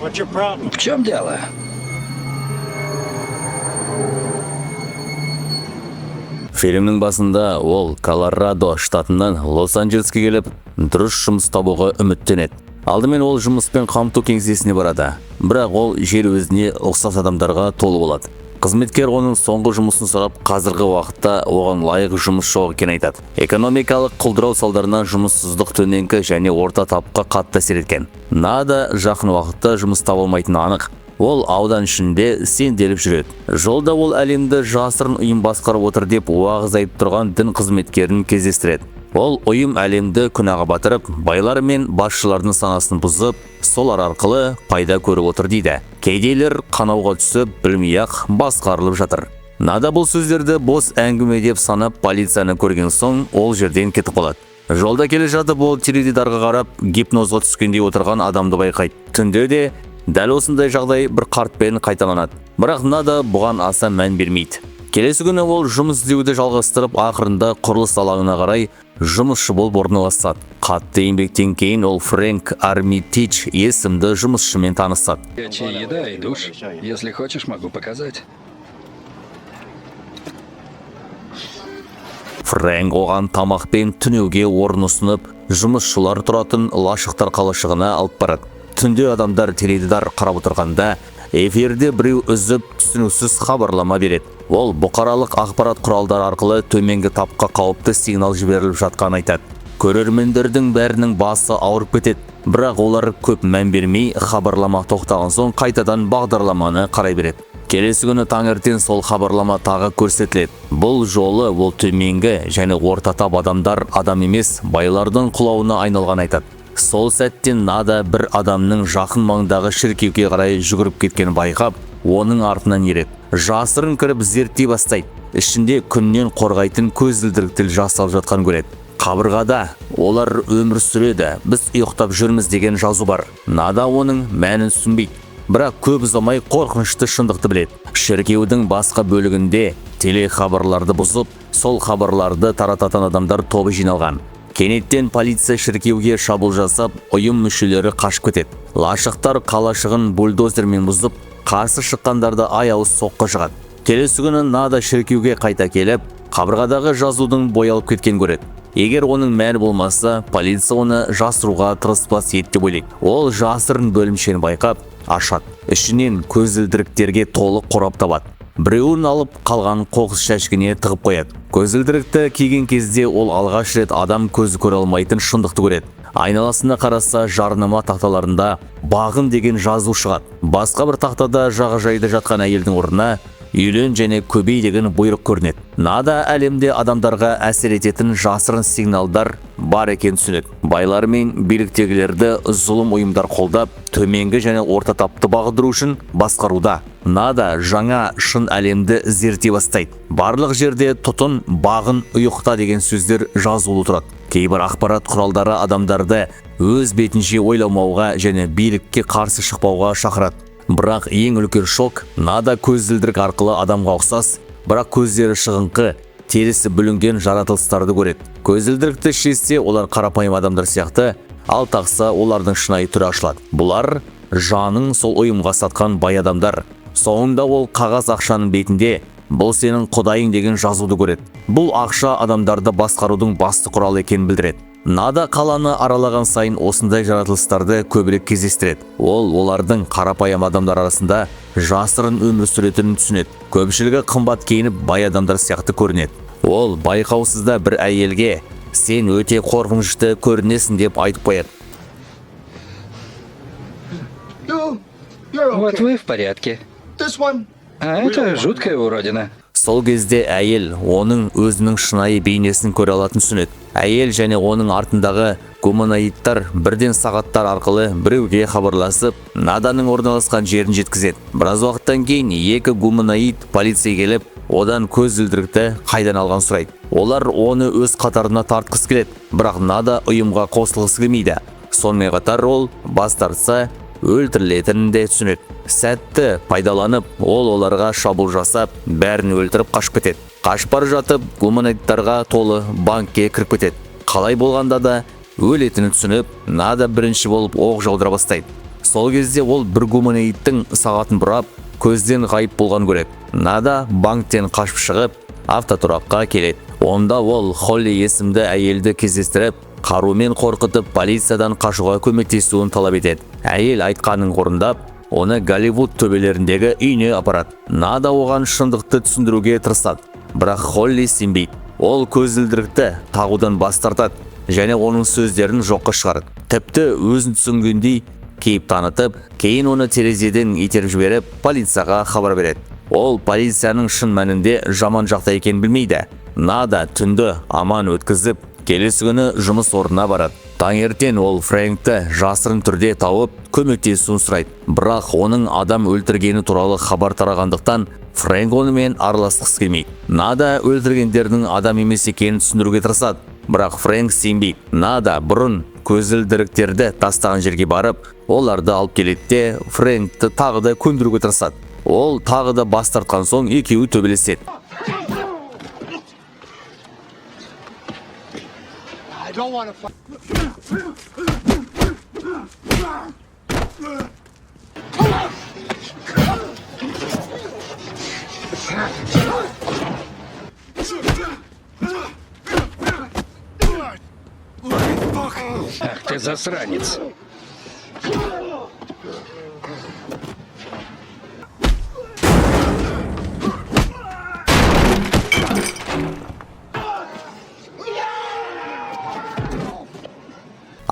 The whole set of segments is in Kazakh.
What's your problem? В чем дело? Фильмнің басында ол Колорадо штатынан Лос-Анджелеске келіп, дұрыс жұмыс табуға үміттенеді. Алдымен ол жұмыспен қамту кеңсесіне барады, бірақ ол жер өзіне ұқсас адамдарға толы болады. Қызметкер оның соңғы жұмысын сұрап, қазіргі уақытта оған лайық жұмыс жоқ екенін айтады. Экономикалық құлдырау салдарынан жұмыссыздық төменгі және орта тапқа қатты әсер еткен. Нада жақын уақытта жұмыс табылмайтыны анық. Ол аудан ішінде сенделіп жүреді. Жолда ол әлемді жасырын ұйым басқарып отыр деп уағыз айтып тұрған дін қызметкерін кездестіреді. Ол ұйым әлемді күнәға батырып, байлар мен басшылардың санасын бұзып, солар арқылы пайда көріп отыр дейді. Кейделер қанауға түсіп, білмей-ақ басқарылып жатыр. Нада бұл сөздерді бос әңгіме деп санап, полицияны көрген соң ол жерден кетіп қалады. Жолда келе жатып, ол теледидарға қарап, гипнозға түскендей отырған адамды байқайды. Түнде де дәл осындай жағдай бір қартпен қайталанады. Бірақ Нада бұған аса мән бермейді. Келесі күні ол жұмыс іздеуді жалғастырып, ақырында құрылыс алаңына қарай жұмысшы болып орналасады. Қатты еңбектен кейін ол Фрэнк Армитидж есімді жұмысшымен танысады. Горячая еда и душ. Если хочешь, могу показать. Фрэнк оған тамақпен түнеуге орын ұсынып, жұмысшылар тұратын лашықтар қалашығына алып барады. Түнде адамдар теледидар қарап отырғанда, эфирде біреу үзіп түсініксіз хабарлама береді. Ол бұқаралық ақпарат құралдары арқылы төменгі тапқа қауіпті сигнал жіберіліп жатқанын айтады. Көрермендердің бәрінің басы ауырып кетеді, бірақ олар көп мән бермей, хабарлама тоқтаған соң қайтадан бағдарламаны қарай береді. Келесі күні таңертең сол хабарлама тағы көрсетіледі. Бұл жолы ол төменгі және орта тап адамдар адам емес, байлардың құлауына айналған айтады. Сол сәттен Нада бір адамның жақын маңдағы шіркеуге қарай жүгіріп кеткенін байқап, оның артынан ереді. Жасырын кіріп зерттей бастайды. Ішінде күннен қорғайтын көзілдірікті жасалып жатқан көреді. Қабырғада олар өмір сүреді, біз ұйықтап жүрміз деген жазу бар. Нада оның мәнін түсінбейді, бірақ көп ұзамай қорқынышты шындықты біледі. Шіркеудің басқа бөлігінде телехабарларды бұзып, сол хабарларды тарататын адамдар тобы жиналған. Кенеттен полиция шіркеуге шабуыл жасап, ұйым мүшелері қашып кетеді. Лашықтар қалашығын бульдозермен бұзып, қарсы шыққандарды аяуыз соққы жығады. Келесі күні Нада шіркеуге қайта келіп, қабырғадағы жазудың боялып кеткен көреді. Егер оның мәні болмаса, полиция оны жасыруға тырыспас еді деп ойлайды. Ол жасырын бөлімшені байқап, ашады. Ішінен көзілдіріктерге толы қорап табады. Біреуін алып, қалған қоқыс шашкіне тығып қояды. Көзілдірікті киген кезде ол алғаш рет адам көзі көре алмайтын шындықты көреді. Айналасына қараса, жарнама тақталарында бағын деген жазу шығады. Басқа бір тақтада жағажайда жатқан әйелдің орнына үйлен және көбей деген бұйрық көрінеді. Нада әлемде адамдарға әсер ететін жасырын сигналдар бар екен түсінеді. Байлар мен биліктегілерді зұлым ұйымдар қолдап, төменгі және орта тапты бағындыру үшін басқаруда. Нада жаңа шын әлемді зерттей бастайды. Барлық жерде тұтын, бағын, ұйықта деген сөздер жазулы тұрады. Кейбір ақпарат құралдары адамдарды өз бетінше ойламауға және билікке қарсы шықпауға шақырады. Бірақ ең үлкен шок, Нада көзілдірік арқылы адамға ұқсас, бірақ көздері шығыңқы, терісі бүлінген жаратылыстарды көреді. Көзілдірікті шешсе, олар қарапайым адамдар сияқты, ал тақса олардың шынайы түрі ашылады. Бұлар жаның сол ұйымға сатқан бай адамдар. Соңында ол қағаз ақшаның бетінде бұл сенің құдайың деген жазуды көреді. Бұл ақша адамдарды басқарудың басты құралы екенін білдіреді. Нада қаланы аралаған сайын осындай жаратылыстарды көбірек кездестіреді. Ол олардың қарапайым адамдар арасында жасырын өмір сүретінін түсінеді. Көпшілігі қымбат киініп бай адамдар сияқты көрінеді. Ол байқаусызда бір әйелге сен өте қорқынышты көрінесің деп айтып қояды. Вот вы в порядке. А это жуткая уродина. Сол кезде әйел оның өзінің шынайы бейнесін көре алатын түсінеді. Әйел және оның артындағы гуманоидтар бірден сағаттар арқылы біреуге хабарласып, Наданың орналасқан жерін жеткізеді. Біраз уақыттан кейін екі гуманоид полиция келіп, одан көзілдірікті қайдан алған сұрайды. Олар оны өз қатарына тартқысы келеді, бірақ Нада ұйымға қосылғысы келмейді. Сонымен қатар ол бас тартса өлтірілетінін де түсінеді. Сәтті пайдаланып, ол оларға шабуыл жасап, бәрін өлтіріп қашып кетеді. Қашып бара жатып, гуманоидтарға толы банкке кіріп кетеді. Қалай болғанда да өлетінін түсініп, Нада бірінші болып оқ жаудыра бастайды. Сол кезде ол бір гуманоидтің сағатын бұрап, көзден ғайып болған көреді. Нада банктен қашып шығып, автотұраққа келеді. Онда ол Холли есімді әйелді кездестіріп, қарумен қорқытып, полициядан қашуға көмектесуін талап етеді. Әйел айтқанын орындап, оны Голливуд төбелеріндегі үйіне апарады. Нада оған шындықты түсіндіруге тырысады, бірақ Холли сенбейді. Ол көзілдірікті тағудан бас тартады және оның сөздерін жоққа шығарады. Тіпті өзін түсінгендей кейіп танытып, кейін оны терезеден итеріп жіберіп, полицияға хабар береді. Ол полицияның шын мәнінде жаман жақта екенін білмейді. Нада түнді аман өткізіп, келесі күні жұмыс орнына барады. Таңертең ол Фрэнкті жасырын түрде тауып, көмектесуін сұрайды. Бірақ оның адам өлтіргені туралы хабар тарағандықтан, Фрэнк онымен араласқысы келмейді. Нада өлтіргендердің адам емес екенін түсіндіруге тырысады, бірақ Фрэнк сенбейді. Нада бұрын көзілдіріктерді тастаған жерге барып, оларды алып келеді де Фрэнкті тағы да көндіруге тырысады. Ол тағы да бас тартқан соң екеуі төбелеседі. Ах ты засранец.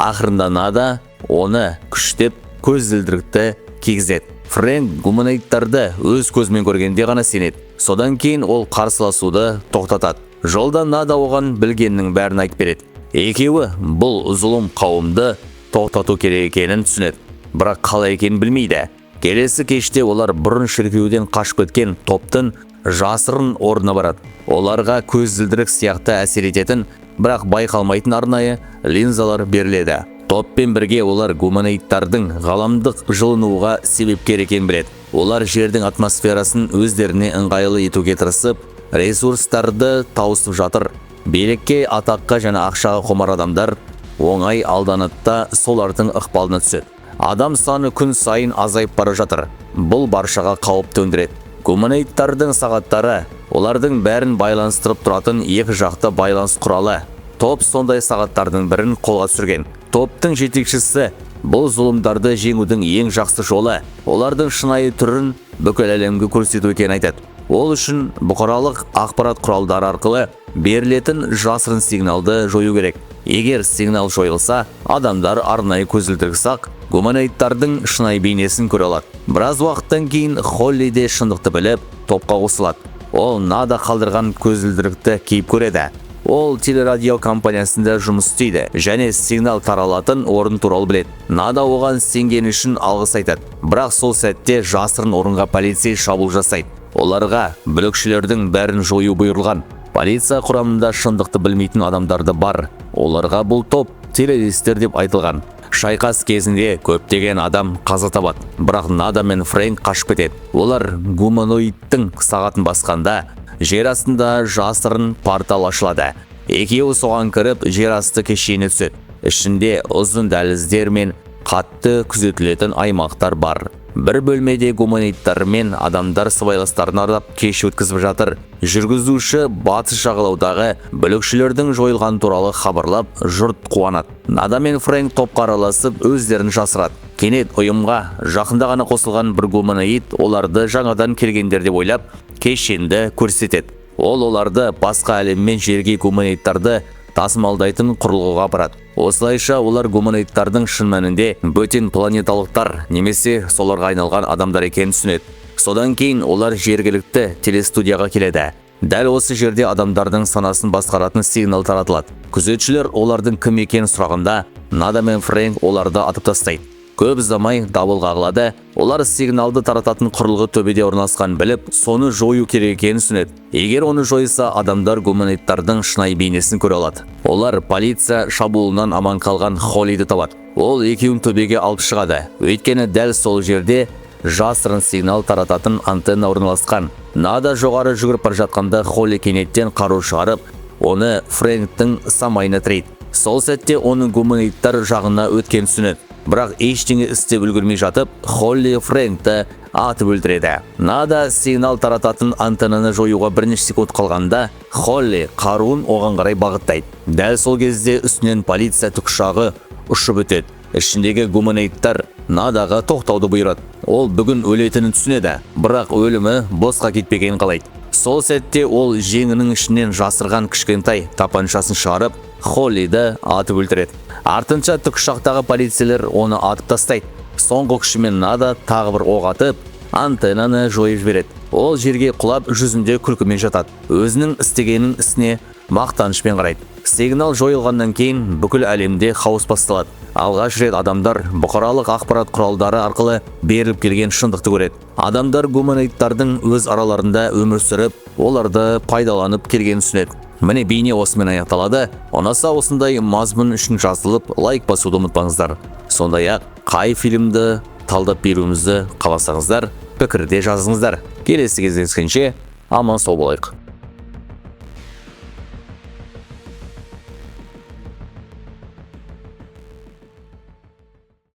Ақырында Нада оны күштеп көзілдірікті кигізеді. Фрэнк гуманоидтарды өз көзімен көргенде ғана сенеді. Содан кейін ол қарсыласуды тоқтатады. Жолда Нада оған білгеннің бәрін айтып береді. Екеуі бұл зұлым қауымды тоқтату керек екенін түсінеді, бірақ қалай екенін білмейді. Келесі кеште олар бұрын шіркеуден қашып кеткен топтың жасырын орнына барады. Оларға көзілдірік сияқты әсер ететін, бірақ байқалмайтын арнайы линзалар беріледі. Топпен бірге олар гуманоидтардың ғаламдық жылынуға себепкер екенін біледі. Олар жердің атмосферасын өздеріне ыңғайлы етуге тырысып, ресурстарды тауысып жатыр. Билікке, атаққа және ақшаға құмар адамдар оңай алданатта солардың ықпалына түседі. Адам саны күн сайын азайып бара жатыр. Бұл баршаға қауіп төндіреді. Гуманоидтардың сағаттары олардың бәрін байланыстырып тұратын екі жақты байланыс құралы. Топ сондай сағаттардың бірін қолға түсірген. Топтың жетекшісі бұл зұлымдарды жеңудің ең жақсы жолы олардың шынайы түрін бүкіл әлемге көрсету екенін айтады. Ол үшін бұқаралық ақпарат құралдары арқылы берілетін жасырын сигналды жою керек. Егер сигнал жойылса, адамдар арнайы көзілдірік сақ, гуманоидтардың шынайы бейнесін көре алады. Біраз уақыттан кейін Холли де шындықты біліп, топқа қосылады. Ол Нада қалдырған көзілдірікті киіп көреді. Ол телерадио компаниясында жұмыс істейді және сигнал таралатын орын туралы біледі. Нада оған сенгені үшін алғыс айтады. Бірақ сол сәтте жасырын орынға полицей шабуыл жасайды. Оларға бүлікшілердің бәрін жою бұйырылған. Полиция құрамында шындықты білмейтін адамдарды бар. Оларға бұл топ террористер деп айтылған. Шайқас кезінде көптеген адам қаза табады. Бірақ Нада мен Фрэнк қашып кетеді. Олар гуманоидтың сағатын басқанда жер астында жасырын портал ашылады. Екеуі соған кіріп, жер асты кешеніне түседі. Ішінде ұзын дәліздер мен қатты күзетілетін аймақтар бар. Бір бөлмеде гуманоидтар мен адамдар сыбайластарын аралап кеш өткізіп жатыр. Жүргізуші батыс жағалаудағы бүлікшілердің жойылған туралы хабарлап, жұрт қуанады. Нада мен Фрэнк топқа араласып өздерін жасырады. Кенет ұйымға жақында ғана қосылған бір гуманоид оларды жаңадан келгендер деп ойлап, кешенді көрсетеді. Ол оларды басқа әлем мен жерге гуманоидтарды тасымалдайтын құрылғыға апарады. Осылайша олар гуманоидтардың шын мәнінде бөтен планеталықтар немесе соларға айналған адамдар екенін түсінеді. Содан кейін олар жергілікті телестудияға келеді. Дәл осы жерде адамдардың санасын басқаратын сигнал таратылады. Күзетшілер олардың кім екенін сұрағанда, Нада мен Фрэнк оларды атып тастайды. Көп ұзамай дабыл қағылады. Олар сигналды тарататын құрылғы төбеде орналасқанын біліп, соны жою керек екенін түсінеді. Егер оны жойса, адамдар гуманоидтардың шынайы бейнесін көре алады. Олар полиция шабуылынан аман қалған Холлиді табады. Ол екеуін төбеге алып шығады. Өйткені дәл сол жерде жасырын сигнал тарататын антенна орналасқан. Нада жоғары жүгіріп бара жатқанда Холли кенеттен қару шығарып, оны Фрэнктің самайына тірейді. Сол сәтте оның гуманоидтар жағына өткен түсінеді. бірақ ештеңе істеп үлгермей жатып, Холли Фрэнкті атып өлтіреді. Нада сигнал тарататын антеннаны жоюға бірнеше секунд қалғанда, Холли қаруын оған қарай бағыттайды. Дәл сол кезде үстінен полиция тікұшағы ұшып өтеді. Ішіндегі гуманоидтар Надаға тоқтауды бұйырады. Ол бүгін өлетінін түсінеді, бірақ өлімі босқа кетпегенін қалайды. Сол сәтте ол жеңінің ішінен жасырған кішкентай тапаншасын шығарып, Холлиді атып өлтіреді. Артынша тікұшақтағы полицейлер оны атып тастайды. Соңғы күшімен Нада тағы бір оқ атып, антеннаны жойып жібереді. Ол жерге құлап, жүзінде күлкімен жатады. Өзінің істегенінің ісіне мақтанышпен қарайды. Сигнал жойылғаннан кейін бүкіл әлемде хаос басталады. Алғаш рет адамдар бұқаралық ақпарат құралдары арқылы беріліп келген шындықты көреді. Адамдар гуманоидтардың өз араларында өмір сүріп, оларды пайдаланып келгенін түсінеді. Міне бейне осымен аяқталады. Ұнаса осындай мазмұн үшін жазылып, лайк басуды ұмытпаңыздар. Сондай-ақ қай фильмді талдап беруімізді қаласаңыздар, пікірде жазыңыздар. Келесі кездескенше аман сау болайық.